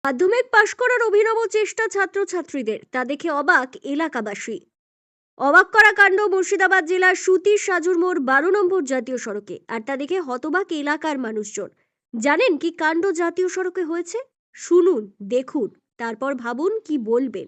মাধ্যমিক পাশ করার অভিনব চেষ্টা ছাত্রছাত্রীদের, তা দেখে অবাক এলাকাবাসী। অবাক করা কাণ্ড মুর্শিদাবাদ জেলার সুতির সাজুর মোড় 12 নম্বর জাতীয় সড়কে, আর তা দেখে হতবাক এলাকার মানুষজন। জানেন কি কাণ্ড জাতীয় সড়কে হয়েছে? শুনুন, দেখুন, তারপর ভাবুন কি বলবেন।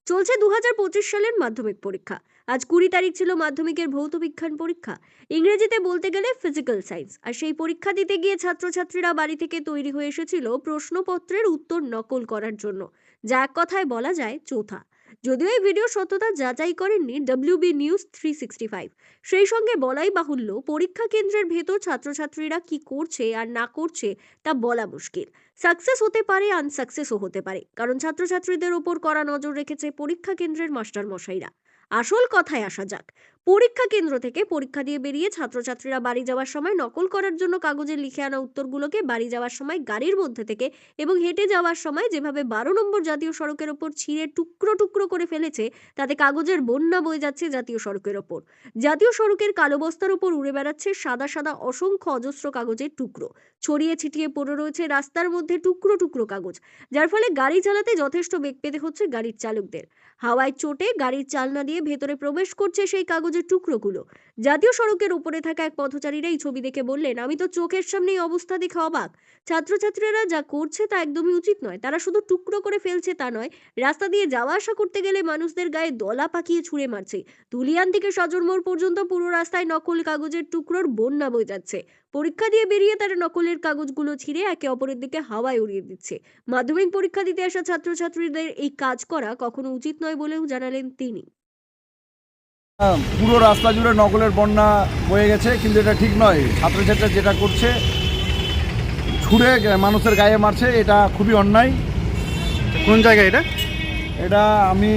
চলছে 2025 সালের মাধ্যমিক পরীক্ষা। আজ 20 তারিখ ছিল মাধ্যমিকের ভৌত বিজ্ঞান পরীক্ষা, ইংরেজিতে বলতে গেলে ফিজিক্যাল সায়েন্স। আর সেই পরীক্ষা দিতে গিয়ে ছাত্রছাত্রীরা বাড়ি থেকে তৈরি হয়ে এসেছিল প্রশ্নপত্রের উত্তর নকল করার জন্য, যা এক কথায় বলা যায় চোথা। যদিও এই ভিডিও সত্যতা যাচাই করেননি WB নিউজ 365। সেই সঙ্গে বলাই বাহুল্য, পরীক্ষা কেন্দ্রের ভেতর ছাত্রছাত্রীরা কি করছে আর না করছে তা বলা মুশকিল। সাকসেস হতে পারে, আনসাকসেসও হতে পারে, কারণ ছাত্রছাত্রীদের ওপর কড়া নজর রেখেছে পরীক্ষা কেন্দ্রের মাস্টার মশাইরা। আসল কথায় আসা যাক। পরীক্ষা কেন্দ্র থেকে পরীক্ষা দিয়ে বেরিয়ে ছাত্রছাত্রীরা বাড়ি যাওয়ার সময় নকল করার জন্য কাগজে লিখে আনা উত্তরগুলোকে বাড়ি যাওয়ার সময় গাড়ির মধ্যে থেকে এবং হেঁটে যাওয়ার সময় যেভাবে 12 নম্বর জাতীয় সড়কের ওপর ছিঁড়ে টুকরো টুকরো করে ফেলেছে, তাতে কাগজের বন্যা বয়ে যাচ্ছে জাতীয় সড়কের ওপর। জাতীয় সড়কের কালো বস্তার ওপর উড়ে বেড়াচ্ছে সাদা সাদা অসংখ্য অজস্র কাগজের টুকরো। ছড়িয়ে ছিটিয়ে পড়ে রয়েছে রাস্তার মধ্যে টুকরো টুকরো কাগজ, যার ফলে গাড়ি চালাতে যথেষ্ট বেগ পেতে হচ্ছে গাড়ির চালকদের। হাওয়ায় চোটে গাড়ির চালনা দিয়ে ভেতরে প্রবেশ করছে সেই কাগজের টুকরোগুলো। জাতীয় সড়কের উপরে থাকা এক পথচারীরা এই ছবি দেখে বললেন, আমি তো চোখের সামনে এই অবস্থা দেখে অবাক। ছাত্রছাত্রীরা যা করছে তা একদমই উচিত নয়। তারা শুধু টুকরো করে ফেলছে তা নয়, রাস্তা দিয়ে যাওয়া আসা করতে গেলে মানুষদের গায়ে দলা পাকিয়ে ছুঁড়ে মারছে। ধুলিয়ান থেকে সজর মোড় পর্যন্ত পুরো রাস্তায় নকল কাগজের টুকরোর বন্যা বয়ে যাচ্ছে। পরীক্ষা দিয়ে বেরিয়ে তারা নকলের কাগজগুলো ছিঁড়ে একে অপরের দিকে হাওয়ায় উড়িয়ে দিচ্ছে। মাধ্যমিক পরীক্ষা দিতে আসা ছাত্রছাত্রীদের এই কাজ করা কখনো উচিত নয় বলেও জানালেন তিনি। পুরো রাস্তা জুড়ে নকলের বন্যা বয়ে গেছে, কিন্তু এটা ঠিক নয়। ছাত্রছাত্রীরা যেটা করছে, ছুঁড়ে মানুষের গায়ে মারছে, এটা খুবই অন্যায়। কোন জায়গায় এটা? এটা আমি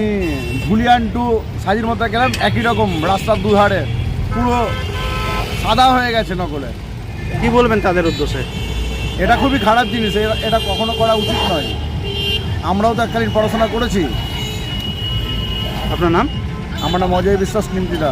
ধুলিয়ান টু সাজির মধ্যে গেলাম, একই রকম রাস্তার দুধারে পুরো সাদা হয়ে গেছে নকলে। কি বলবেন তাদের উদ্দেশ্যে? এটা খুবই খারাপ জিনিস, এটা কখনো করা উচিত নয়। আমরাও তো এককালীন পড়াশোনা করেছি। আপনার নাম? আমার নাম অজয় বিশ্বাস, নিমতিদা।